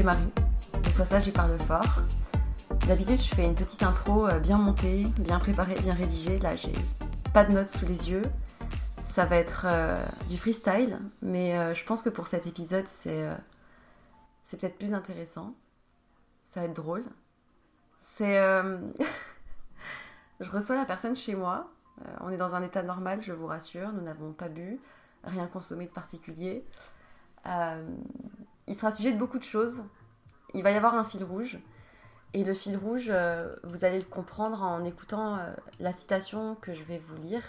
c'est Marie. Et soit ça, j'y parle fort. D'habitude, je fais une petite intro bien montée, bien préparée, bien rédigée. Là, j'ai pas de notes sous les yeux. Ça va être du freestyle, mais je pense que pour cet épisode, c'est peut-être plus intéressant. Ça va être drôle. Je reçois la personne chez moi. On est dans un état normal, je vous rassure. Nous n'avons pas bu, rien consommé de particulier. Il sera sujet de beaucoup de choses. Il va y avoir un fil rouge. Et le fil rouge, vous allez le comprendre en écoutant la citation que je vais vous lire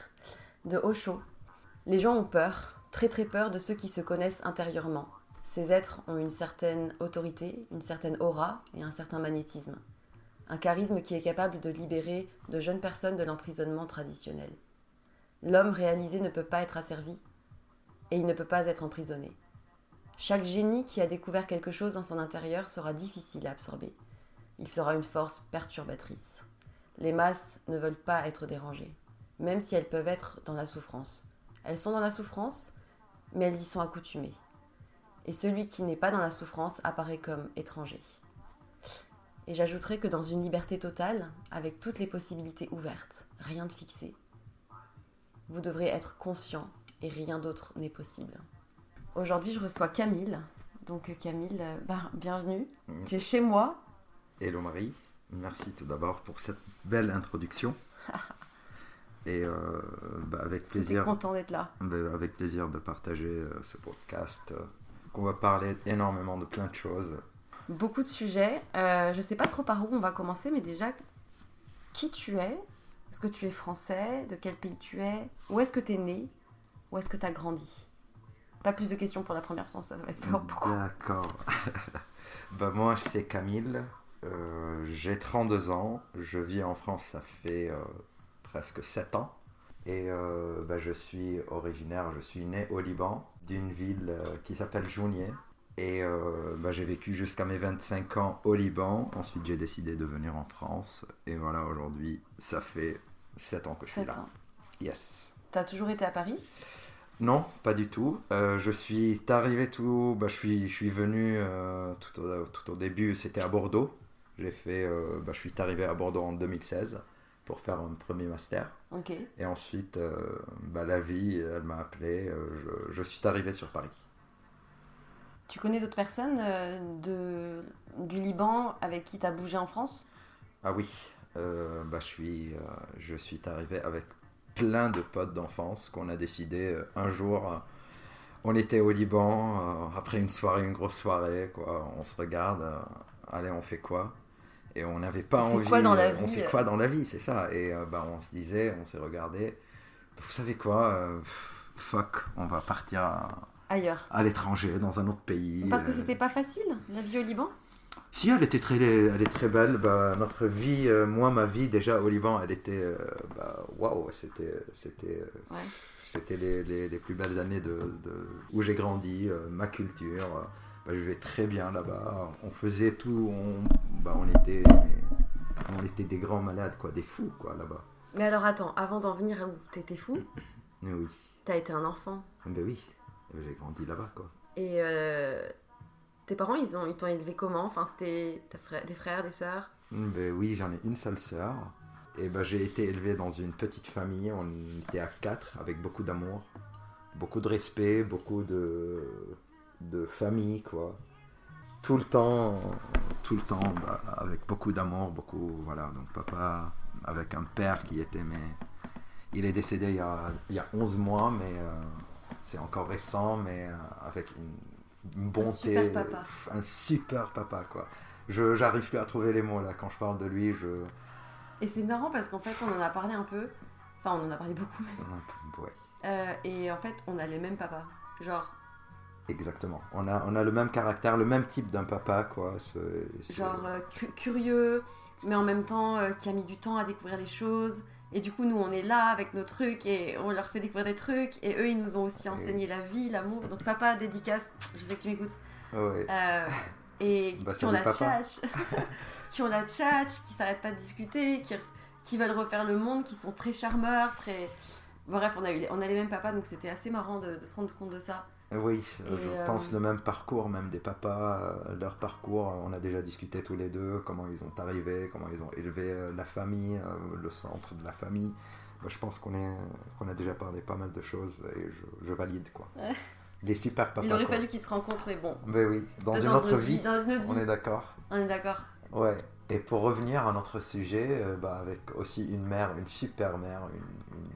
de Osho. Les gens ont peur, très très peur de ceux qui se connaissent intérieurement. Ces êtres ont une certaine autorité, une certaine aura et un certain magnétisme. Un charisme qui est capable de libérer de jeunes personnes de l'emprisonnement traditionnel. L'homme réalisé ne peut pas être asservi et il ne peut pas être emprisonné. Chaque génie qui a découvert quelque chose en son intérieur sera difficile à absorber. Il sera une force perturbatrice. Les masses ne veulent pas être dérangées, même si elles peuvent être dans la souffrance. Elles sont dans la souffrance, mais elles y sont accoutumées. Et celui qui n'est pas dans la souffrance apparaît comme étranger. Et j'ajouterai que dans une liberté totale, avec toutes les possibilités ouvertes, rien de fixé, vous devrez être conscient et rien d'autre n'est possible. Aujourd'hui, je reçois Camille. Donc Camille, bienvenue. Tu es chez moi. Hello Marie, merci tout d'abord pour cette belle introduction. Et avec plaisir. Content d'être là. Avec plaisir de partager ce podcast. Qu'on va parler énormément de plein de choses. Beaucoup de sujets. Je ne sais pas trop par où on va commencer, mais déjà, qui tu es ? Est-ce que tu es français ? De quel pays tu es ? Où est-ce que tu es né ? Où est-ce que tu as grandi ? Pas plus de questions pour la première chance, ça va être fort beaucoup. D'accord. Moi, c'est Camille. J'ai 32 ans. Je vis en France, ça fait presque 7 ans. Et je suis né au Liban, d'une ville qui s'appelle Jounieh. Et j'ai vécu jusqu'à mes 25 ans au Liban. Ensuite, j'ai décidé de venir en France. Et voilà, aujourd'hui, ça fait 7 ans que je suis là. 7 ans. Yes. T'as toujours été à Paris ? Non, pas du tout. Je suis arrivé je suis venu tout au début, c'était à Bordeaux. Je suis arrivé à Bordeaux en 2016 pour faire un premier master. Ok. Et ensuite, la vie, elle m'a appelé. Je suis arrivé sur Paris. Tu connais d'autres personnes du Liban avec qui tu as bougé en France ? Ah oui, je suis arrivé avec plein de potes d'enfance qu'on a décidé un jour. On était au Liban, après une grosse soirée, quoi. On se regarde, allez, on fait quoi ? Et on n'avait pas envie. On fait quoi dans la vie ? On fait quoi dans la vie, c'est ça. Et on se disait, on s'est regardé. Vous savez quoi ? Fuck, on va partir ailleurs, à l'étranger, dans un autre pays. Parce que c'était pas facile, la vie au Liban ? Si, elle est très belle. Notre vie, ma vie déjà au Liban, elle était waouh, c'était les plus belles années où j'ai grandi, ma culture. Je vivais très bien là-bas. On faisait tout. On était des grands malades, quoi, des fous, quoi, là-bas. Mais alors attends, avant d'en venir à où t'étais fou, oui. T'as été un enfant. Ben oui, j'ai grandi là-bas, quoi. Et tes parents, ils t'ont élevé comment ? Enfin, c'était des frères, des sœurs ? Ben oui, j'en ai une seule sœur. Et j'ai été élevé dans une petite famille. On était à 4, avec beaucoup d'amour, beaucoup de respect, beaucoup de famille, quoi. Tout le temps, avec beaucoup d'amour, voilà. Donc papa, avec un père qui était, il est décédé il y a 11 mois, mais c'est encore récent, mais avec une bonté, un super papa, quoi. J'arrive plus à trouver les mots là quand je parle de lui. Et c'est marrant parce qu'en fait on en a parlé un peu, enfin on en a parlé beaucoup même. Ouais. Et en fait on a les mêmes papas, genre. Exactement. On a le même caractère, le même type d'un papa, quoi. Genre curieux, mais en même temps qui a mis du temps à découvrir les choses. Et du coup, nous, on est là avec nos trucs et on leur fait découvrir des trucs. Et eux, ils nous ont aussi enseigné la vie, l'amour. Donc, papa, dédicace, je sais que tu m'écoutes. Ouais. Et qui ont la tchatch, qui s'arrêtent pas de discuter, qui veulent refaire le monde, qui sont très charmeurs, très... Bref, on a les mêmes papas, donc c'était assez marrant de se rendre compte de ça. Oui, Et, je pense le même parcours, même des papas, leur parcours, on a déjà discuté tous les deux, comment ils ont arrivé, comment ils ont élevé la famille, le centre de la famille. Moi, je pense qu'on a déjà parlé pas mal de choses et je valide quoi. Il est super il papa aurait quoi. fallu qu'ils se rencontrent, mais bon. Mais oui, dans Peut-être une autre vie, dans une autre on vie. est d'accord. On est d'accord. Ouais. Et pour revenir à notre sujet, avec aussi une mère, une super mère,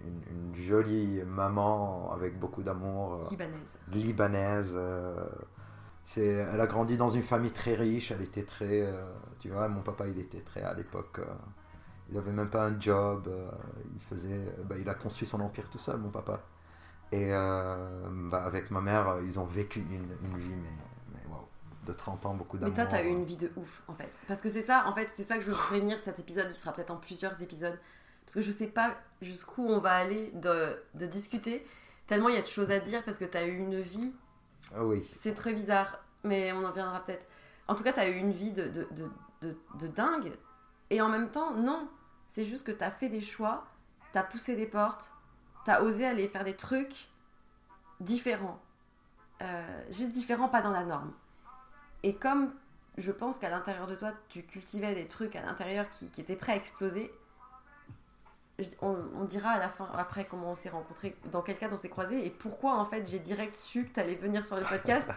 une jolie maman avec beaucoup d'amour, Libanaise. libanaise. Elle a grandi dans une famille très riche, elle était très... tu vois, mon papa, il était très... À l'époque, il avait même pas un job, il a construit son empire tout seul, mon papa. Et avec ma mère, ils ont vécu une vie, mais wow, de 30 ans, beaucoup d'amour. Mais toi, t'as eu une vie de ouf, en fait. Parce que c'est ça, en fait, c'est ça que je veux prévenir. Cet épisode, il sera peut-être en plusieurs épisodes. Parce que je sais pas jusqu'où on va aller de discuter. Tellement il y a de choses à dire parce que t'as eu une vie. Oui. C'est très bizarre, mais on en viendra peut-être. En tout cas, t'as eu une vie de dingue. Et en même temps, non. C'est juste que t'as fait des choix, t'as poussé des portes, t'as osé aller faire des trucs différents. Juste différents, pas dans la norme. Et comme je pense qu'à l'intérieur de toi, tu cultivais des trucs à l'intérieur qui étaient prêts à exploser, on dira à la fin, après, comment on s'est rencontrés, dans quel cadre on s'est croisés, et pourquoi, en fait, j'ai direct su que t'allais venir sur le podcast.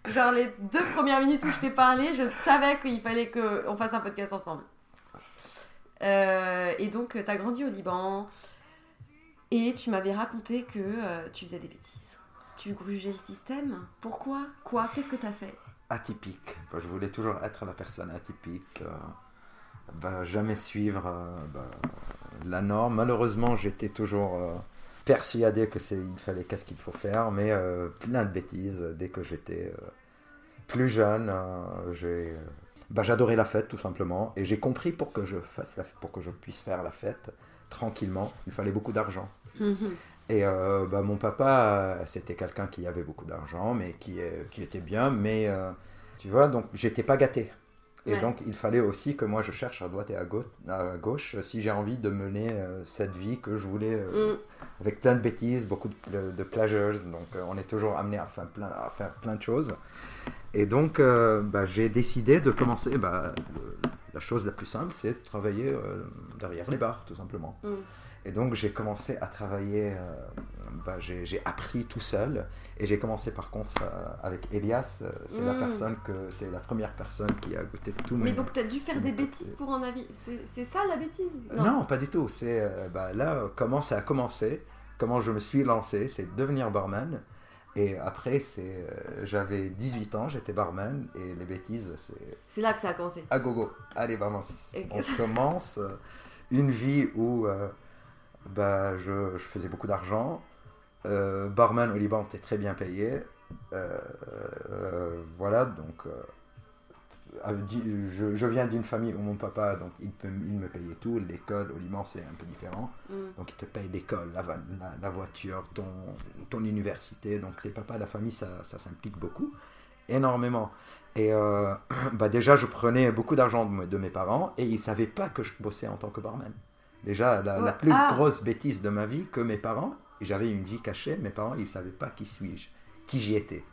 Genre, les 2 premières minutes où je t'ai parlé, je savais qu'il fallait qu'on fasse un podcast ensemble. Et donc, t'as grandi au Liban, et tu m'avais raconté que tu faisais des bêtises. Tu grugeais le système. Pourquoi ? Quoi ? Qu'est-ce que t'as fait ? Atypique. Je voulais toujours être la personne atypique. Jamais suivre la norme. Malheureusement, j'étais toujours persuadé qu'est-ce qu'il faut faire, mais plein de bêtises. Dès que j'étais plus jeune, j'adorais la fête tout simplement, et j'ai compris pour que je puisse faire la fête tranquillement, il fallait beaucoup d'argent. Et mon papa, c'était quelqu'un qui avait beaucoup d'argent, mais qui était bien, mais tu vois, donc j'étais pas gâté. Et donc il fallait aussi que moi je cherche à droite et à gauche si j'ai envie de mener cette vie que je voulais, avec plein de bêtises, beaucoup de pleasures. Donc on est toujours amené à faire plein de choses. Et donc j'ai décidé de commencer, la chose la plus simple, c'est de travailler derrière les bars, tout simplement. Et donc j'ai commencé à travailler, j'ai appris tout seul, et j'ai commencé par contre avec Elias, c'est la première personne qui a goûté tout. Mais donc t'as dû faire des bêtises pour en avis, c'est ça la bêtise ? Non, pas du tout, c'est là comment ça a commencé, comment je me suis lancé, c'est devenir barman. Et après, j'avais 18 ans, j'étais barman, et les bêtises, c'est là que ça a commencé. À gogo, allez barman, on commence une vie où je faisais beaucoup d'argent. Barman au Liban, t'es très bien payé. Voilà, donc je viens d'une famille où mon papa, donc il me payait tout. L'école au Liban, c'est un peu différent. Donc il te paye l'école, la voiture, ton université. Donc les papas, la famille, ça s'implique beaucoup, énormément. Et déjà, je prenais beaucoup d'argent de mes parents, et ils ne savaient pas que je bossais en tant que barman. Déjà, la plus grosse bêtise de ma vie, que mes parents, et j'avais une vie cachée, mes parents, ils ne savaient pas qui suis-je, qui j'y étais,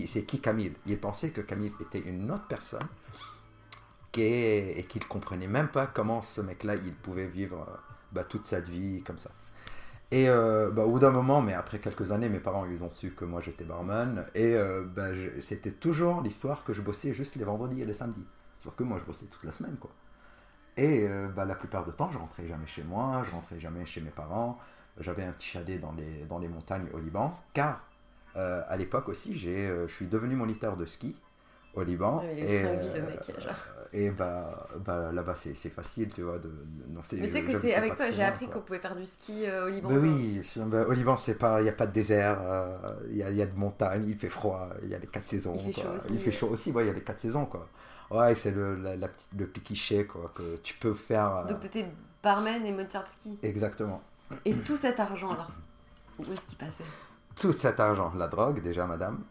c'est qui Camille. Ils pensaient que Camille était une autre personne, et qu'ils ne comprenaient même pas comment ce mec-là, il pouvait vivre toute sa vie comme ça. Et au bout d'un moment, mais après quelques années, mes parents, ils ont su que moi, j'étais barman, et c'était toujours l'histoire que je bossais juste les vendredis et les samedis. Sauf que moi, je bossais toute la semaine, quoi. Et la plupart du temps, je rentrais jamais chez moi, je rentrais jamais chez mes parents. J'avais un petit chalet dans les montagnes au Liban, car à l'époque aussi, je suis devenu moniteur de ski au Liban. Il a eu 5 vies, le mec, genre. Et là-bas, c'est facile, tu vois. Mais tu sais que c'est avec toi, j'ai appris qu'on pouvait faire du ski au Liban. Oui, au Liban, il n'y a pas de désert, il y a de montagnes, il fait froid, il y a les 4 saisons. Il fait chaud aussi, il y a les 4 saisons, quoi. Ouais, c'est le petit cliché, quoi, que tu peux faire. Donc t'étais barman et moniteur de ski. Exactement. Et tout cet argent, alors, où est-ce qu'il passait ? Tout cet argent, la drogue déjà, madame,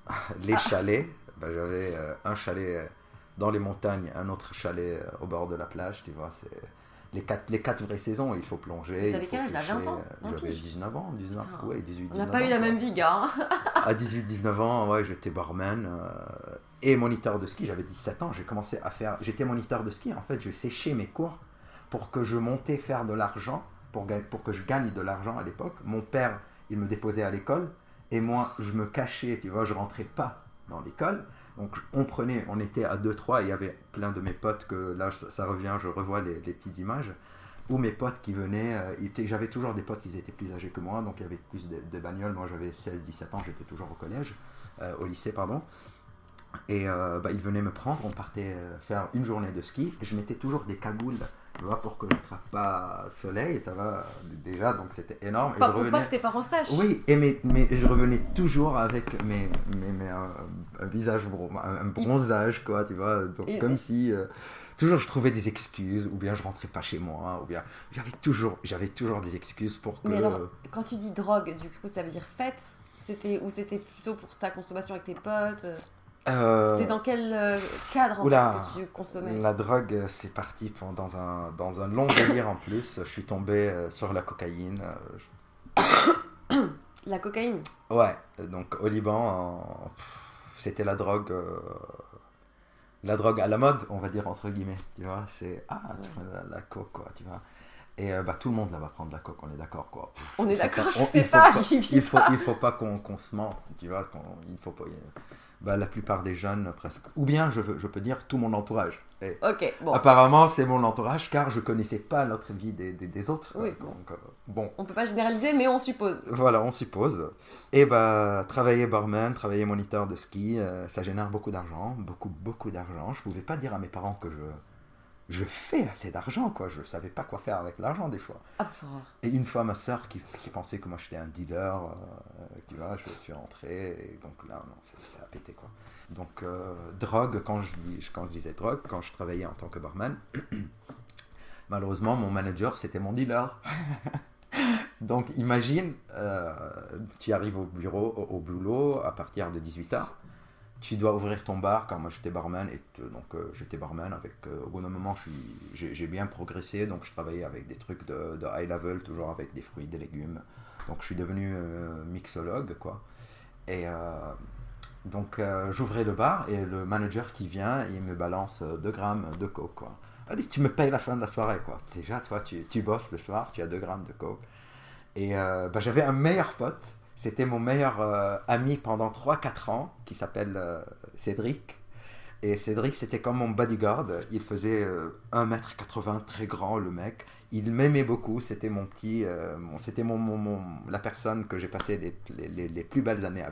les chalets, j'avais un chalet dans les montagnes, un autre chalet au bord de la plage, tu vois, les quatre vraies saisons, il faut plonger. T'avais quel âge là, 20 ans? J'avais 19 ans, 19, ouais, 18, 19 ans. On n'a pas eu la même vie, gars. À 18-19 ans, ouais, j'étais barman et moniteur de ski. J'avais 17 ans, j'ai commencé à faire... J'étais moniteur de ski, en fait, je séchais mes cours pour que je montais faire de l'argent, pour que je gagne de l'argent à l'époque. Mon père, il me déposait à l'école et moi, je me cachais, tu vois, je rentrais pas dans l'école. Donc on était à 2-3, il y avait plein de mes potes que là ça revient, je revois les petites images, où mes potes qui venaient, j'avais toujours des potes qui étaient plus âgés que moi, donc il y avait plus de bagnoles, moi j'avais 16-17 ans, j'étais toujours au collège, au lycée pardon, et ils venaient me prendre, on partait faire une journée de ski, et je mettais toujours des cagoules, tu vois, pour que je n'attrape pas soleil, tu vois, déjà, donc c'était énorme. Pas pour pas que tes parents sachent. Oui, mais je revenais toujours avec un visage, un bronzage, quoi, tu vois, donc comme si... toujours je trouvais des excuses, ou bien je rentrais pas chez moi, ou bien j'avais toujours des excuses pour que... Mais alors, quand tu dis drogue, du coup, ça veut dire fête? C'était plutôt pour ta consommation avec tes potes? C'était dans quel cadre en fait, que tu consommais? La drogue, c'est parti dans un long délire en plus. Je suis tombé sur la cocaïne. La cocaïne? Ouais, donc au Liban, c'était la drogue à la mode, on va dire entre guillemets. Tu vois, c'est tu prends la coke, quoi, tu vois. Et tout le monde là va prendre la coke, on est d'accord, quoi. On est d'accord, je sais pas, j'y vis pas. Il faut pas qu'on se mente, tu vois. Il faut pas. La plupart des jeunes, presque. Ou bien, je peux dire, tout mon entourage. Et ok, bon. Apparemment, c'est mon entourage, car je connaissais pas l'autre vie des autres. Oui, donc, bon. On peut pas généraliser, mais on suppose. Voilà, on suppose. Et travailler barman, travailler moniteur de ski, ça génère beaucoup d'argent, beaucoup d'argent. Je pouvais pas dire à mes parents que je fais assez d'argent, quoi. Je savais pas quoi faire avec l'argent, des fois. Et une fois, ma soeur qui pensait que moi j'étais un dealer, tu vois, je suis rentré, et donc là, non, ça a pété, quoi. Donc, drogue, quand je disais drogue, quand je travaillais en tant que barman, malheureusement, mon manager, c'était mon dealer. Donc, imagine, tu arrives au boulot à partir de 18h. Tu dois ouvrir ton bar, car moi j'étais barman, et donc j'étais barman avec, au bout d'un moment j'ai bien progressé, donc je travaillais avec des trucs de high level, toujours avec des fruits, des légumes, donc je suis devenu mixologue, quoi. Et donc j'ouvrais le bar, et le manager qui vient, il me balance 2 grammes de coke, quoi. Allez, tu me payes la fin de la soirée, quoi. Déjà, toi, tu bosses le soir, tu as 2 grammes de coke. Et j'avais un meilleur pote. C'était mon meilleur ami pendant 3-4 ans, qui s'appelle Cédric. Et Cédric, c'était comme mon bodyguard. Il faisait 1m80, très grand, le mec. Il m'aimait beaucoup. C'était mon petit... c'était la personne que j'ai passé les plus belles années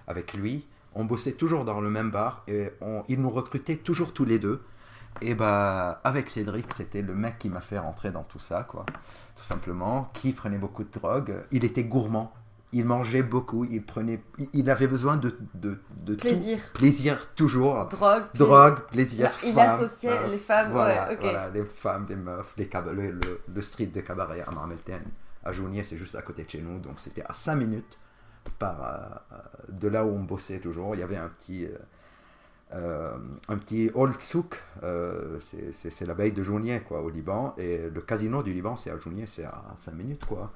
avec lui. On bossait toujours dans le même bar. Et il nous recrutait toujours tous les deux. Et avec Cédric, c'était le mec qui m'a fait rentrer dans tout ça, quoi. Tout simplement. Qui prenait beaucoup de drogue. Il était gourmand. Il mangeait beaucoup, il avait besoin de plaisir. Tout. Plaisir, toujours. Drogue, plaisir, il associait les femmes, voilà, ouais, ok. Voilà, les femmes, les meufs, le street de cabaret à Marmelten, à Jounier, c'est juste à côté de chez nous, donc c'était à 5 minutes de là où on bossait toujours. Il y avait un petit old souk, c'est la baie de Jounier, quoi, au Liban, et le casino du Liban, c'est à Jounier, c'est à 5 minutes, quoi.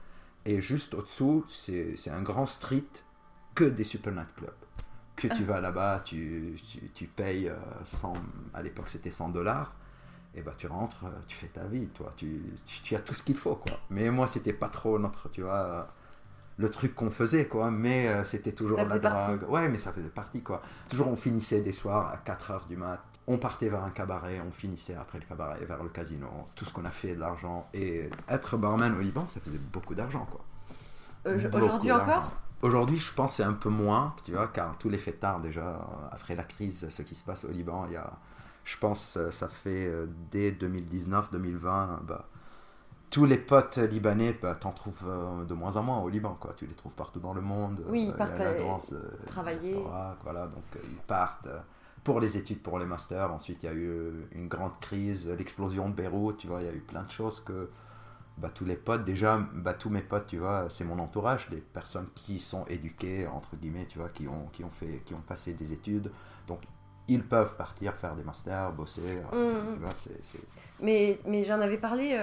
Et juste au-dessous, c'est un grand street que des super nightclubs. Que tu vas là-bas, tu payes 100, à l'époque c'était $100, et tu rentres, tu fais ta vie, toi, tu as tout ce qu'il faut, quoi. Mais moi, c'était pas trop tu vois, le truc qu'on faisait, quoi, mais c'était toujours la drogue. Ouais, mais ça faisait partie, quoi. Toujours, on finissait des soirs à 4h du mat'. On partait vers un cabaret, on finissait après le cabaret vers le casino, tout ce qu'on a fait de l'argent. Et être barman au Liban, ça faisait beaucoup d'argent, quoi. Aujourd'hui encore? Aujourd'hui, je pense que c'est un peu moins, tu vois, car tous les fêtards, déjà, après la crise, ce qui se passe au Liban, je pense ça fait dès 2019-2020, tous les potes libanais, t'en trouves de moins en moins au Liban, quoi. Tu les trouves partout dans le monde. Oui, ils partent travailler. Voilà, donc ils partent pour les études, pour les masters. Ensuite, il y a eu une grande crise, l'explosion de Beyrouth, tu vois, il y a eu plein de choses que tous les potes, déjà, tous mes potes, tu vois, c'est mon entourage, des personnes qui sont éduquées, entre guillemets, tu vois, qui ont passé des études. Donc, ils peuvent partir faire des masters, bosser. Tu vois, Mais j'en avais parlé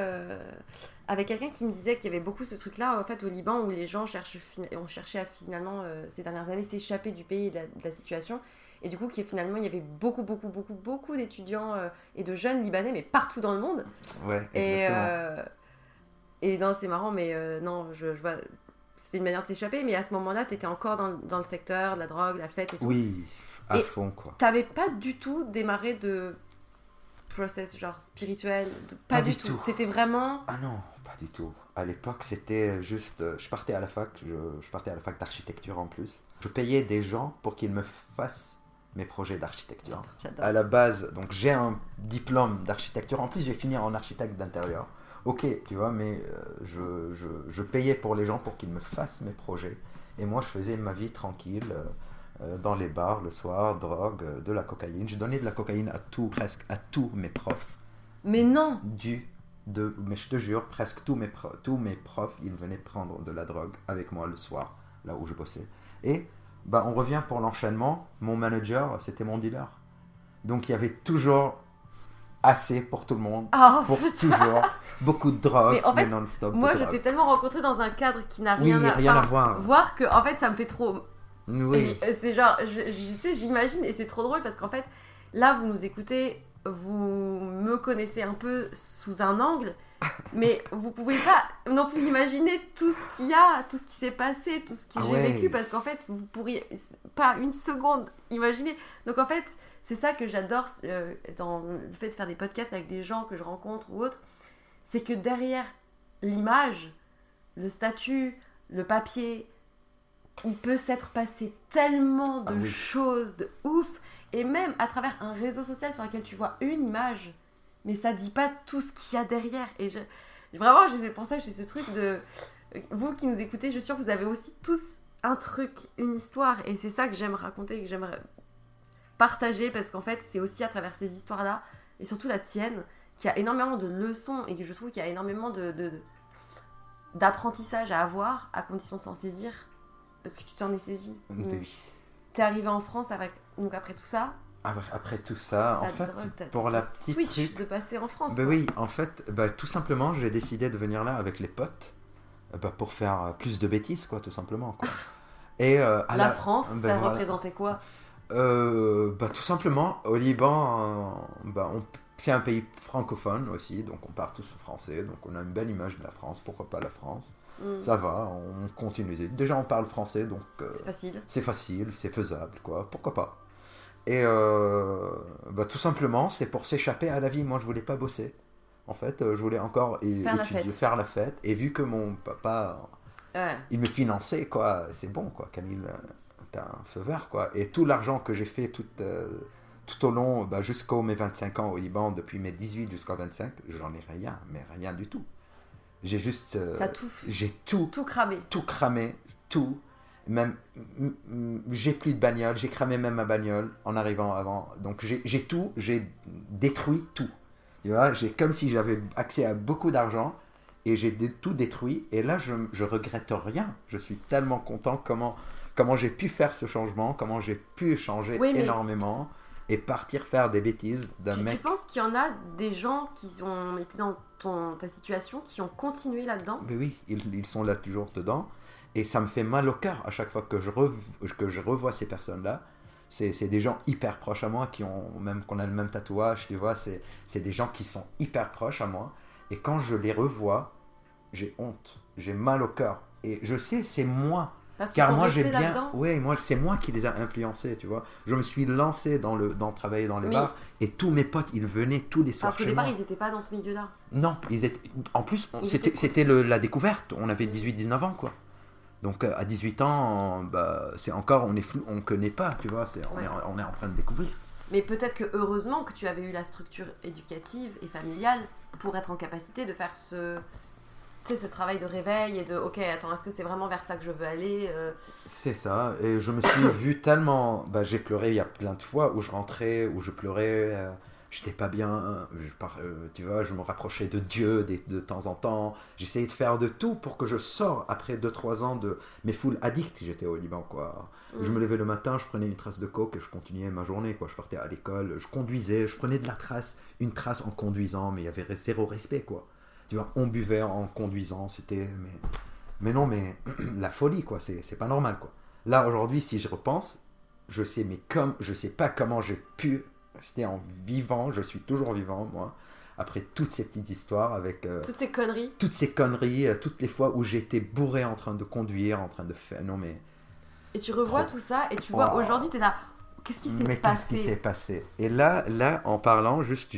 avec quelqu'un qui me disait qu'il y avait beaucoup ce truc-là en fait, au Liban où les gens ont cherché à finalement, ces dernières années, s'échapper du pays et de la situation. Et du coup, finalement, il y avait beaucoup d'étudiants et de jeunes Libanais, mais partout dans le monde. Ouais, exactement. Et non, c'est marrant, mais non, je vois... C'était une manière de s'échapper, mais à ce moment-là, tu étais encore dans le secteur de la drogue, la fête et tout. Oui, à fond, quoi. T'avais pas du tout démarré de process, genre spirituel, pas du tout. T'étais vraiment... Ah non, pas du tout. À l'époque, c'était juste... je partais à la fac, je partais à la fac d'architecture en plus. Je payais des gens pour qu'ils me fassent mes projets d'architecture. J'adore. À la base, donc j'ai un diplôme d'architecture. En plus, j'ai fini en architecte d'intérieur. Ok, tu vois, mais je payais pour les gens pour qu'ils me fassent mes projets. Et moi, je faisais ma vie tranquille dans les bars le soir, drogue, de la cocaïne. Je donnais de la cocaïne presque à tous mes profs. Mais non! Mais je te jure, presque tous mes profs, ils venaient prendre de la drogue avec moi le soir, là où je bossais. Et bah, on revient pour l'enchaînement. Mon manager, c'était mon dealer. Donc il y avait toujours assez pour tout le monde. Oh, pour putain. toujours. Beaucoup de drogue, mais en fait, non-stop. Moi, je t'ai tellement rencontré dans un cadre qui n'a rien, rien à voir. Voir que, en fait, ça me fait trop... Oui. C'est genre, tu sais, j'imagine, et c'est trop drôle parce qu'en fait, là, vous nous écoutez, vous me connaissez un peu sous un angle, mais vous pouvez pas non plus imaginer tout ce qu'il y a, tout ce qui s'est passé, tout ce que j'ai vécu, parce qu'en fait, vous pourriez pas une seconde imaginer. Donc en fait, c'est ça que j'adore dans le fait de faire des podcasts avec des gens que je rencontre ou autres, c'est que derrière l'image, le statut, le papier, il peut s'être passé tellement de choses de ouf, et même à travers un réseau social sur lequel tu vois une image, mais ça dit pas tout ce qu'il y a derrière. Et vraiment, c'est pour ça que j'ai ce truc de... Vous qui nous écoutez, je suis sûre que vous avez aussi tous un truc, une histoire, et c'est ça que j'aime raconter, que j'aime partager, parce qu'en fait, c'est aussi à travers ces histoires-là, et surtout la tienne, qu'il y a énormément de leçons, et que je trouve qu'il y a énormément d'apprentissage à avoir, à condition de s'en saisir, parce que tu t'en es saisi. Oui. T'es arrivé en France donc après tout ça. Après tout ça, en fait, pour la petite switch truc... de passer en France. Oui, en fait, tout simplement, j'ai décidé de venir là avec les potes pour faire plus de bêtises, quoi, tout simplement, quoi. Et la France, ça représentait quoi? Tout simplement, au Liban, c'est un pays francophone aussi, donc on parle tous français, donc on a une belle image de la France, pourquoi pas la France? Ça va, on continue. Déjà on parle français, donc c'est facile, c'est faisable, quoi, pourquoi pas? Et tout simplement, c'est pour s'échapper à la vie. Moi je voulais pas bosser, en fait, je voulais encore faire la fête, et vu que mon papa, il me finançait, quoi, c'est bon, quoi, Camille, t'as un feu vert, quoi. Et tout l'argent que j'ai fait tout au long, jusqu'aux mes 25 ans au Liban, depuis mes 18 jusqu'à 25, j'en ai rien, mais rien du tout. J'ai juste... j'ai tout cramé. Tout cramé, tout. Même, j'ai plus de bagnole, j'ai cramé même ma bagnole en arrivant avant. Donc j'ai détruit tout. Tu vois, comme si j'avais accès à beaucoup d'argent, et j'ai tout détruit. Et là, je regrette rien. Je suis tellement content comment j'ai pu faire ce changement, comment j'ai pu changer énormément et partir faire des bêtises d'un mec. Tu penses qu'il y en a des gens qui ont été dans ta situation, qui ont continué là-dedans? Mais oui, ils sont là toujours dedans. Et ça me fait mal au cœur à chaque fois que je revois ces personnes-là. C'est des gens hyper proches à moi, qu'on a le même tatouage, tu vois. C'est des gens qui sont hyper proches à moi. Et quand je les revois, j'ai honte, j'ai mal au cœur. Et je sais, c'est moi. Car moi j'ai bien, c'est moi qui les a influencés, tu vois. Je me suis lancé dans travailler dans les bars, et tous mes potes, ils venaient tous les soirs chez moi. Parce qu'au départ, ils n'étaient pas dans ce milieu-là. Non, en plus, c'était la découverte. On avait 18-19 ans, quoi. Donc à 18 ans, c'est encore, on est flou, on connaît pas, tu vois. On est en train de découvrir. Mais peut-être que heureusement que tu avais eu la structure éducative et familiale pour être en capacité de faire ce travail de réveil et de ok, attends, est-ce que c'est vraiment vers ça que je veux aller C'est ça, et je me suis vu tellement, j'ai pleuré il y a plein de fois où je rentrais, où je pleurais j'étais pas bien, tu vois, je me rapprochais de Dieu de temps en temps, j'essayais de faire de tout pour que je sors après 2-3 ans de mes full addict, j'étais au Liban, quoi. Je me levais le matin, je prenais une trace de coke et je continuais ma journée, quoi. Je partais à l'école, je conduisais, je prenais de la trace, une trace en conduisant, mais il y avait zéro respect, quoi. Tu vois, on buvait en conduisant, c'était... Mais non, mais la folie, quoi, c'est pas normal, quoi. Là, aujourd'hui, si je repense, je sais pas comment j'ai pu rester en vivant, je suis toujours vivant, moi, après toutes ces petites histoires avec... toutes ces conneries, toutes les fois où j'étais bourré en train de conduire, en train de faire... Non, mais... Et tu revois tout ça, et tu vois, aujourd'hui, t'es là... Qu'est-ce qui s'est Mais passé? qu'est-ce qui s'est passé? Et là, en parlant, juste,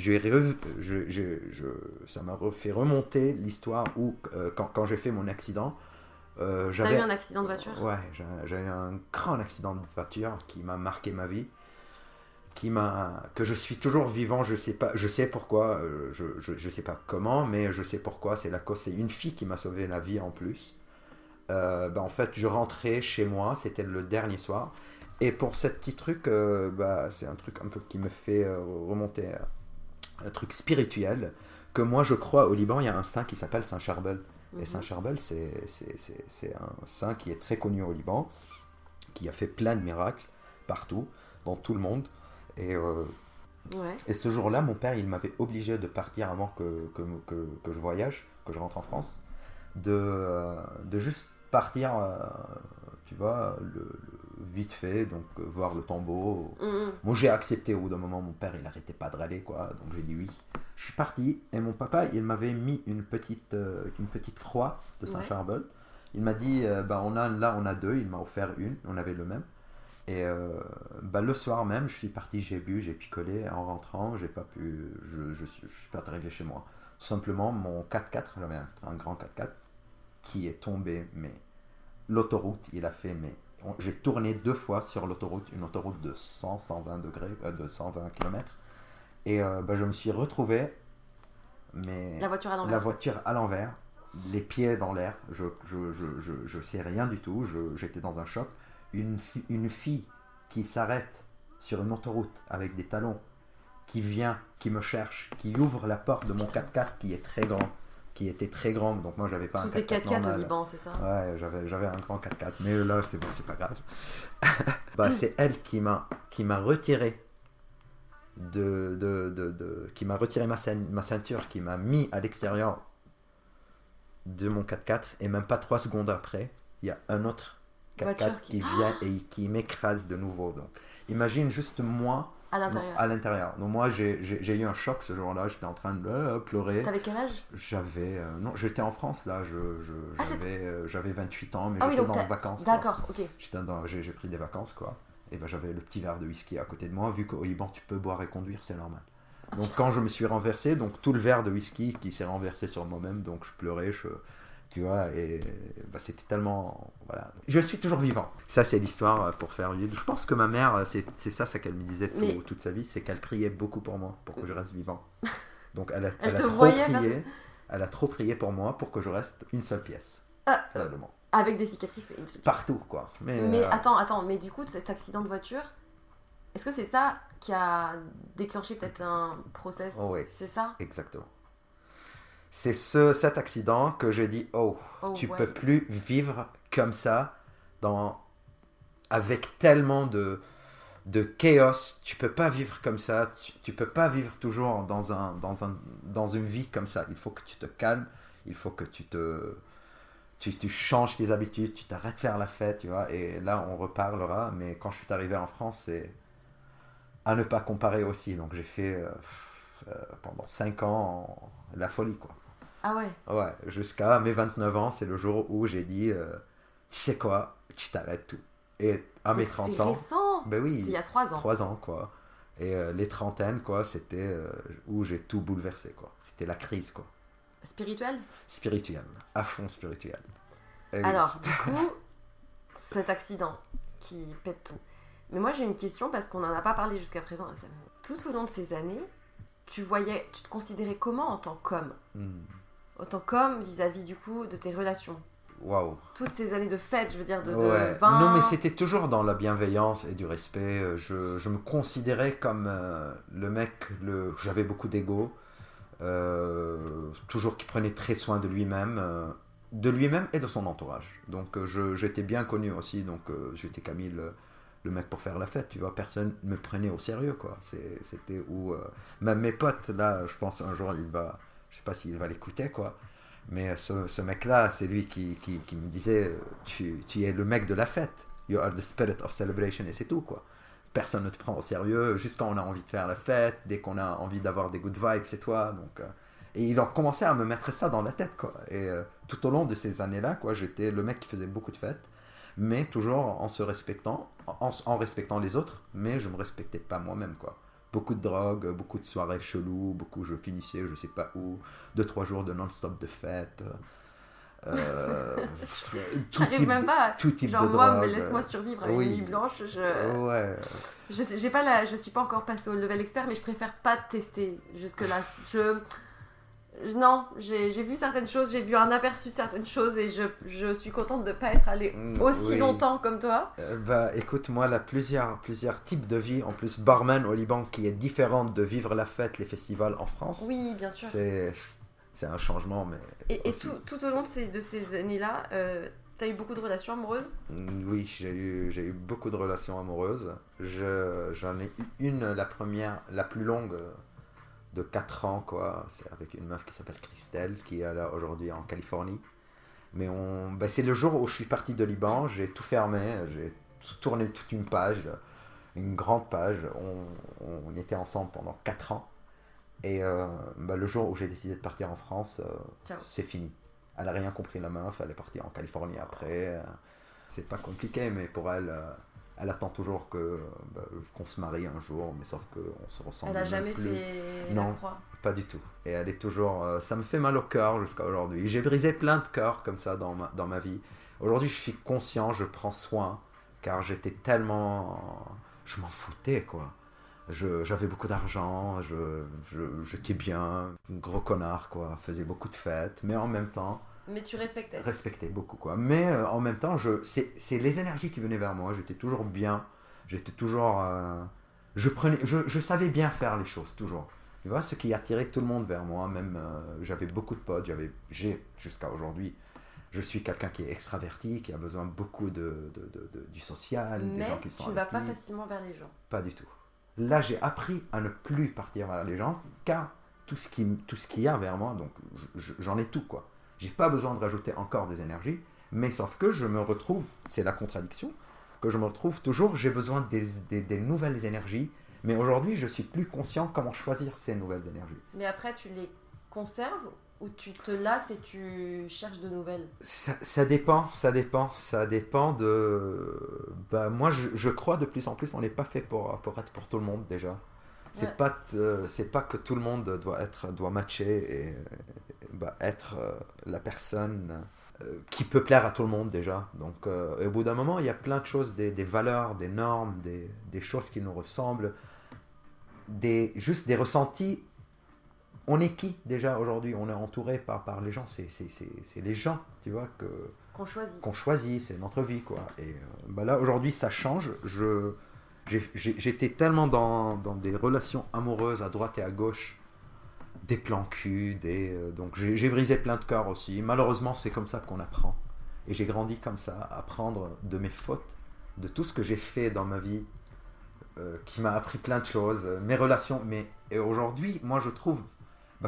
ça m'a fait remonter l'histoire où, quand j'ai fait mon accident, T'as eu un accident de voiture? Ouais, j'ai eu un grand accident de voiture qui m'a marqué ma vie, que je suis toujours vivant. Je sais pourquoi, je sais pas comment, mais je sais pourquoi. C'est une fille qui m'a sauvé la vie en plus. En fait, je rentrais chez moi, c'était le dernier soir. Et pour ce petit truc, c'est un truc un peu qui me fait remonter un truc spirituel. Que moi, je crois, au Liban, il y a un saint qui s'appelle Saint Charbel. Et Saint Charbel, c'est un saint qui est très connu au Liban, qui a fait plein de miracles partout, dans tout le monde. Et ce jour-là, mon père, il m'avait obligé de partir avant que je voyage, que je rentre en France, de juste partir, tu vois, vite fait, donc voir le tombeau. Moi, j'ai accepté au bout d'un moment. Mon père, il n'arrêtait pas de râler, quoi, donc j'ai dit oui. Je suis parti et mon papa, il m'avait mis une petite croix de Saint-Charbel. Il m'a dit, on a deux. Il m'a offert une, on avait le même. Et le soir même, je suis parti, j'ai bu, j'ai picolé. En rentrant, j'ai pas pu, je suis pas arrivé chez moi. Tout simplement, mon 4x4, j'avais un grand 4x4 qui est tombé, mais l'autoroute, il a fait, mais j'ai tourné 2 fois sur l'autoroute, une autoroute de 120 degrés, de 120 km. Et je me suis retrouvé, mais la voiture à l'envers, les pieds dans l'air, je sais rien du tout, j'étais dans un choc. Une fille qui s'arrête sur une autoroute avec des talons, qui vient, qui me cherche, qui ouvre la porte de mon 4x4 qui était très grand, donc moi j'avais pas un 4x4 4x4 au Liban, c'est ça? Ouais, j'avais un grand 4x4, mais là c'est bon, c'est pas grave. C'est elle qui m'a retiré qui m'a retiré ma ceinture, qui m'a mis à l'extérieur de mon 4x4, et même pas 3 secondes après, il y a un autre 4x4 qui vient et qui m'écrase de nouveau. Donc imagine juste moi à l'intérieur. Donc moi j'ai eu un choc ce jour-là, j'étais en train de pleurer. T'avais quel âge? Non, j'étais en France là, j'avais 28 ans, mais j'étais donc en vacances. D'accord, ok. J'ai pris des vacances, quoi. Et j'avais le petit verre de whisky à côté de moi, vu qu'au Liban tu peux boire et conduire, c'est normal. Donc quand je me suis renversé, donc tout le verre de whisky qui s'est renversé sur moi-même, donc je pleurais, tu vois, et c'était tellement... Voilà. Je suis toujours vivant. Ça, c'est l'histoire pour faire... Je pense que ma mère, c'est ça qu'elle me disait toute sa vie, c'est qu'elle priait beaucoup pour moi, pour que je reste vivant. Donc elle a trop prié pour moi, pour que je reste une seule pièce. Probablement. Avec des cicatrices, mais une seule pièce. Partout, quoi. Mais attends, mais du coup, cet accident de voiture, est-ce que c'est ça qui a déclenché peut-être un process? Oui, c'est ça? Exactement. C'est cet accident que je dis, tu peux plus vivre comme ça, avec tellement de chaos. Tu peux pas vivre comme ça. Tu peux pas vivre toujours dans une vie comme ça. Il faut que tu te calmes. Il faut que tu changes tes habitudes. Tu t'arrêtes de faire la fête, tu vois. Et là, on reparlera. Mais quand je suis arrivé en France, c'est à ne pas comparer aussi. Donc j'ai fait pendant 5 ans la folie, quoi. Ah ouais? Ouais, jusqu'à mes 29 ans, c'est le jour où j'ai dit, tu sais quoi, tu t'arrêtes tout. Et à mes 30 ans... C'est récent. Ben oui, c'était il y a 3 ans. 3 ans, quoi. Et les trentaines, quoi, c'était où j'ai tout bouleversé, quoi. C'était la crise, quoi. Spirituel, à fond spirituel. Et alors, du coup, cet accident qui pète tout. Mais moi, j'ai une question, parce qu'on n'en a pas parlé jusqu'à présent. Tout au long de ces années, tu te considérais comment en tant qu'homme? En tant qu'homme vis-à-vis du coup de tes relations? waouh. Toutes ces années de fête, je veux dire, de Ouais. vin. Non, mais c'était toujours dans la bienveillance et du respect. Je me considérais comme le mec, j'avais beaucoup d'ego, toujours qui prenait très soin de lui-même et de son entourage. Donc j'étais bien connu aussi, donc j'étais Camille, le mec pour faire la fête, tu vois. Personne ne me prenait au sérieux, quoi. C'était où... même mes potes, là, je pense un jour, je sais pas s'il va l'écouter, quoi. Mais ce mec-là, c'est lui qui me disait tu es le mec de la fête. You are the spirit of celebration. Et c'est tout, quoi. Personne ne te prend au sérieux. Juste quand on a envie de faire la fête, dès qu'on a envie d'avoir des good vibes, c'est toi. Donc, et ils ont commencé à me mettre ça dans la tête, quoi. Et tout au long de ces années-là, quoi, j'étais le mec qui faisait beaucoup de fêtes, mais toujours en se respectant, en respectant les autres, mais je me respectais pas moi-même, quoi. Beaucoup de drogue, beaucoup de soirées cheloues, je finissais je sais pas où, 2-3 jours de non-stop de fête. Euh, J'arrive même pas. tout type Genre de moi, drogue. mais laisse-moi survivre à Oui. une nuit blanche. Ouais. Je suis pas encore passée au level expert, mais je préfère pas tester jusque-là. Non, j'ai vu certaines choses, j'ai vu un aperçu de certaines choses et je suis contente de pas être allée aussi Oui. longtemps comme toi. Bah écoute, moi, il y a plusieurs types de vie. En plus, barman au Liban qui est différente de vivre la fête, les festivals en France. Oui, bien sûr. C'est un changement, mais. Et aussi- tout au long de ces années-là, t'as eu beaucoup de relations amoureuses? Oui, j'ai eu beaucoup de relations amoureuses. J'en ai eu une, la première, la plus longue, de 4 ans, quoi. C'est avec une meuf qui s'appelle Christelle, qui est là aujourd'hui en Californie. Mais c'est le jour où je suis parti de Liban, j'ai tout fermé, j'ai tourné toute une page, une grande page. On était ensemble pendant 4 ans. Et le jour où j'ai décidé de partir en France, Ciao. c'est fini. Elle n'a rien compris, la meuf, elle est partie en Californie après. C'est pas compliqué, mais pour elle, elle attend toujours qu'on se marie un jour, mais sauf qu'on se ressemble Elle a même jamais plus. fait Non. la croix. Pas du tout. Et elle est toujours... ça me fait mal au cœur jusqu'à aujourd'hui. J'ai brisé plein de cœurs comme ça dans ma vie. Aujourd'hui, je suis conscient, je prends soin, car j'étais tellement... Je m'en foutais, quoi. J'avais beaucoup d'argent, j'étais bien, gros connard, quoi. Faisais beaucoup de fêtes, mais en même temps, Mais tu respectais. respectais beaucoup, quoi. Mais en même temps, c'est les énergies qui venaient vers moi. J'étais toujours bien, j'étais toujours... je savais bien faire les choses, toujours. Tu vois, ce qui attirait tout le monde vers moi, même j'avais beaucoup de potes, j'ai jusqu'à aujourd'hui, je suis quelqu'un qui est extraverti, qui a besoin beaucoup du social, des Mais gens qui sont tu ne vas avec pas lui. facilement vers les gens. Pas du tout. Là, j'ai appris à ne plus partir vers les gens, car tout ce qu'il y a vers moi, donc j'en ai tout, quoi. J'ai pas besoin de rajouter encore des énergies, mais sauf que je me retrouve, c'est la contradiction, que je me retrouve toujours, j'ai besoin des nouvelles énergies, mais aujourd'hui, je suis plus conscient comment choisir ces nouvelles énergies. Mais après, tu les conserves ou tu te lasses et tu cherches de nouvelles? Ça dépend de... moi, je crois de plus en plus, on n'est pas fait pour être pour tout le monde, déjà. C'est pas que tout le monde doit matcher et être la personne qui peut plaire à tout le monde, déjà. Donc, au bout d'un moment, il y a plein de choses, des valeurs, des normes, des choses qui nous ressemblent, juste des ressentis. On est qui déjà aujourd'hui? On est entouré par les gens, c'est les gens, tu vois, Qu'on choisit. qu'on choisit, c'est notre vie, quoi. Et là, aujourd'hui, ça change. J'étais tellement dans des relations amoureuses à droite et à gauche, des plans cul, donc j'ai brisé plein de cœurs aussi. Malheureusement, c'est comme ça qu'on apprend. Et j'ai grandi comme ça, apprendre de mes fautes, de tout ce que j'ai fait dans ma vie, qui m'a appris plein de choses, mes relations. Et aujourd'hui, moi, je trouve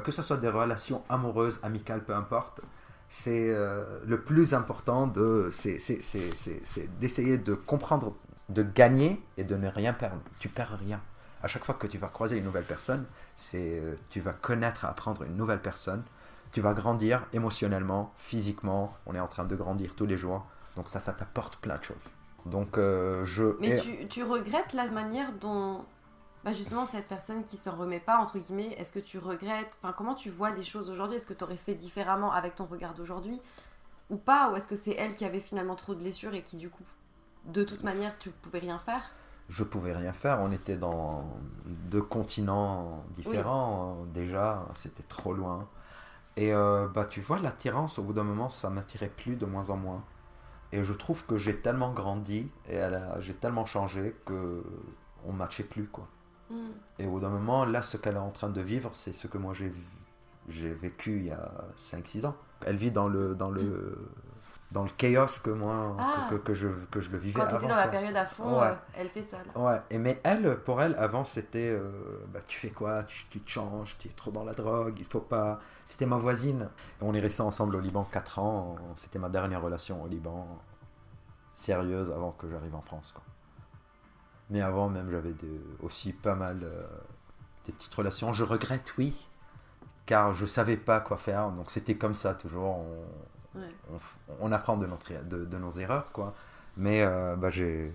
que ce soit des relations amoureuses, amicales, peu importe, c'est le plus important, c'est d'essayer de comprendre, de gagner et de ne rien perdre. Tu perds rien. À chaque fois que tu vas croiser une nouvelle personne, tu vas connaître, apprendre une nouvelle personne. Tu vas grandir émotionnellement, physiquement. On est en train de grandir tous les jours. Donc ça t'apporte plein de choses. Donc Mais tu regrettes la manière dont... justement, cette personne qui s'en remet pas, entre guillemets, est-ce que tu regrettes... Enfin, comment tu vois les choses aujourd'hui? Est-ce que tu aurais fait différemment avec ton regard d'aujourd'hui? Ou pas? Ou est-ce que c'est elle qui avait finalement trop de blessures et qui, du coup, de toute manière, tu pouvais rien faire? Je pouvais rien faire. On était dans 2 continents différents. Déjà, c'était trop loin. Et bah, tu vois, l'attirance, au bout d'un moment, ça m'attirait plus de moins en moins. Et je trouve que j'ai tellement grandi et j'ai tellement changé que on matchait plus, quoi. Hmm. Et au bout d'un moment, là, ce qu'elle est en train de vivre, c'est ce que moi j'ai vécu il y a 5 6 ans. Elle vit dans le chaos que moi, Ah, que je le vivais quand t'étais avant, dans la quoi. période à fond, Ouais, elle fait ça là. ouais. Et mais elle, pour elle, avant, c'était bah, tu fais quoi, tu te changes, tu es trop dans la drogue, il faut pas. C'était ma voisine. Et on est restés ensemble au Liban 4 ans. C'était ma dernière relation au Liban, sérieuse, avant que j'arrive en France, quoi. Mais avant, même, j'avais aussi pas mal des petites relations. Je regrette, oui, car je savais pas quoi faire. Donc c'était comme ça, toujours. Ouais. On apprend de nos erreurs, quoi. Mais bah, je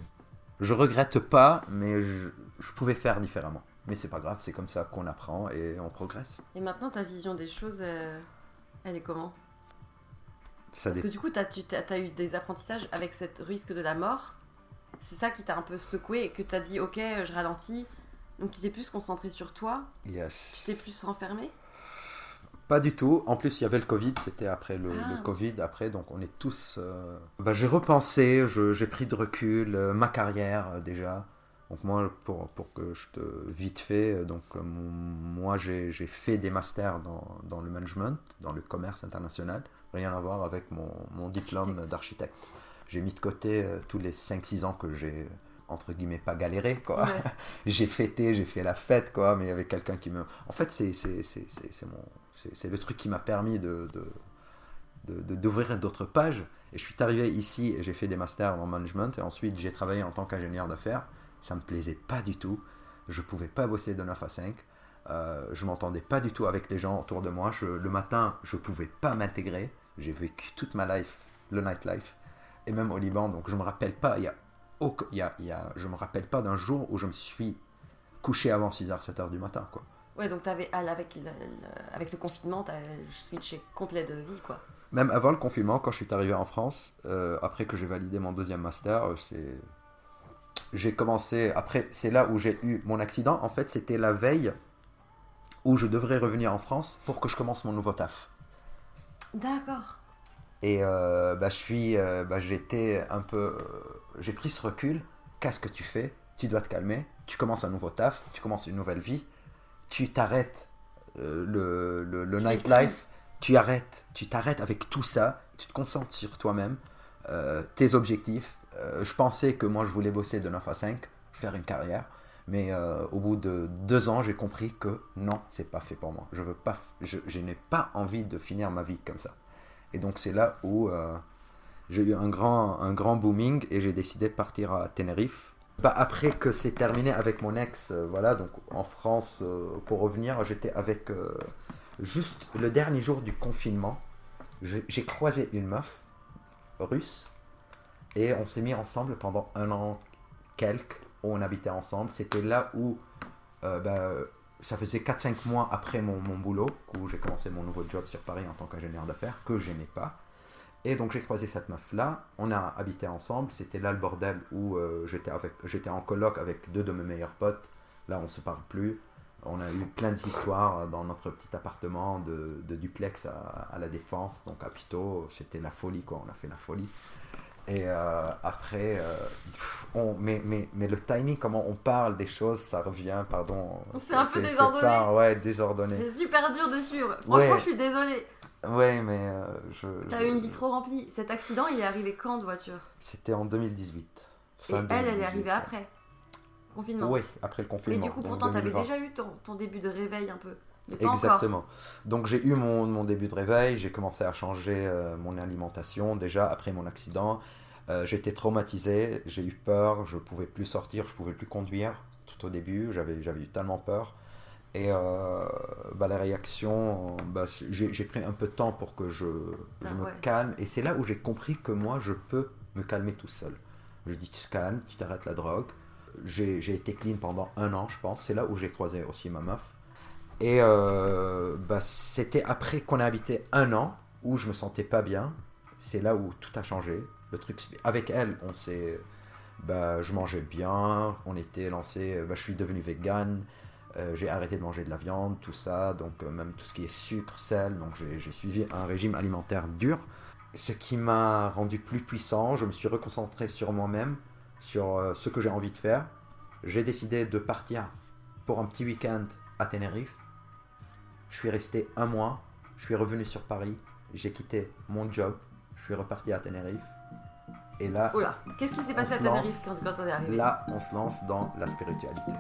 regrette pas, mais je pouvais faire différemment. Mais c'est pas grave, c'est comme ça qu'on apprend et on progresse. Et maintenant, ta vision des choses, elle est comment? Ça Parce que dé- du coup, t'as eu des apprentissages avec cette risque de la mort. C'est ça qui t'a un peu secoué et que t'as dit, ok, je ralentis. Donc tu t'es plus concentré sur toi, tu t'es Yes. plus renfermé. Pas du tout. En plus, il y avait le Covid. C'était après le Ah oui. Covid. Après, donc on est tous. Bah, j'ai repensé. J'ai pris de recul. Ma carrière déjà. Donc moi, pour que je te vite fait, moi j'ai fait des masters dans le management, dans le commerce international. Rien à voir avec mon diplôme Architecte. d'architecte. J'ai mis de côté tous les 5 6 ans que j'ai entre guillemets pas galéré, quoi. Ouais. J'ai fêté, j'ai fait la fête, quoi, mais avec quelqu'un qui me. En fait, c'est le truc qui m'a permis d'ouvrir d'autres pages. Et je suis arrivé ici et j'ai fait des masters en management et ensuite j'ai travaillé en tant qu'ingénieur d'affaires. Ça me plaisait pas du tout. Je pouvais pas bosser de 9 à 5. Je m'entendais pas du tout avec les gens autour de moi. Le matin, je pouvais pas m'intégrer. J'ai vécu toute ma life, le nightlife, et même au Liban. Donc je me rappelle pas. Je me rappelle pas d'un jour où je me suis couché avant 6h 7h du matin, quoi. Ouais, donc avec le confinement, t'as switché complet de vie, quoi. Même avant le confinement, quand je suis arrivé en France, après que j'ai validé mon deuxième master, j'ai commencé. Après, c'est là où j'ai eu mon accident. En fait, c'était la veille où je devrais revenir en France pour que je commence mon nouveau taf. D'accord. Et j'étais un peu. J'ai pris ce recul. Qu'est-ce que tu fais? Tu dois te calmer. Tu commences un nouveau taf. Tu commences une nouvelle vie. Tu t'arrêtes le Tu fais le tri. nightlife. Tu t'arrêtes avec tout ça. Tu te concentres sur toi-même, tes objectifs. Je pensais que moi je voulais bosser de 9 à 5, faire une carrière. Mais au bout de 2 ans, j'ai compris que non, c'est pas fait pour moi. Je veux pas, je n'ai pas envie de finir ma vie comme ça. Et donc c'est là où j'ai eu un grand booming et j'ai décidé de partir à Tenerife. Bah, après que c'est terminé avec mon ex, voilà, donc en France, pour revenir, j'étais avec juste le dernier jour du confinement. J'ai croisé une meuf russe et on s'est mis ensemble pendant un an quelques où on habitait ensemble. C'était là où bah, ça faisait 4 5 mois après mon boulot, où j'ai commencé mon nouveau job sur Paris en tant qu'ingénieur d'affaires, que j'aimais pas. Et donc j'ai croisé cette meuf-là, on a habité ensemble, c'était là le bordel où j'étais en coloc avec deux de mes meilleurs potes. Là on se parle plus. On a eu plein d'histoires dans notre petit appartement de duplex à la Défense, donc à Pito. C'était la folie, quoi, on a fait la folie. Et après, mais le timing, comment on parle des choses, ça revient, pardon, C'est un peu désordonné. ouais, désordonné. C'est super dur de suivre. Franchement, Ouais, je suis désolée. ouais, mais T'as eu une vie trop remplie. Cet accident, il est arrivé quand de voiture? c'était en 2018, Et fin elle est 2018. arrivée après. Confinement. Oui, après le Mais confinement, du coup, donc pourtant, t'avais 2020. déjà eu ton début de réveil un peu. Mais pas encore. Exactement. Donc j'ai eu mon début de réveil, j'ai commencé à changer mon alimentation déjà après mon accident. J'étais traumatisé, j'ai eu peur, je pouvais plus sortir, je pouvais plus conduire tout au début, j'avais eu tellement peur. Et bah, la réaction, bah, j'ai pris un peu de temps pour que je me Ouais. calme. Et c'est là où j'ai compris que moi, je peux me calmer tout seul. Je dis, tu te calmes, tu t'arrêtes la drogue. J'ai été clean pendant un an, je pense. C'est là où j'ai croisé aussi ma meuf. Et bah, c'était après qu'on a habité un an où je me sentais pas bien. C'est là où tout a changé. Le truc, avec elle, bah, je mangeais bien, on était lancé, bah, je suis devenu vegan, J'ai arrêté de manger de la viande, tout ça, donc même tout ce qui est sucre, sel, donc j'ai suivi un régime alimentaire dur. Ce qui m'a rendu plus puissant, je me suis reconcentré sur moi-même, sur ce que j'ai envie de faire. J'ai décidé de partir pour un petit week-end à Tenerife. Je suis resté 1 mois, je suis revenu sur Paris, j'ai quitté mon job, je suis reparti à Tenerife. Et là, Oula, qu'est-ce qui s'est passé à Tenerife quand on est arrivé? Là, on se lance dans la spiritualité.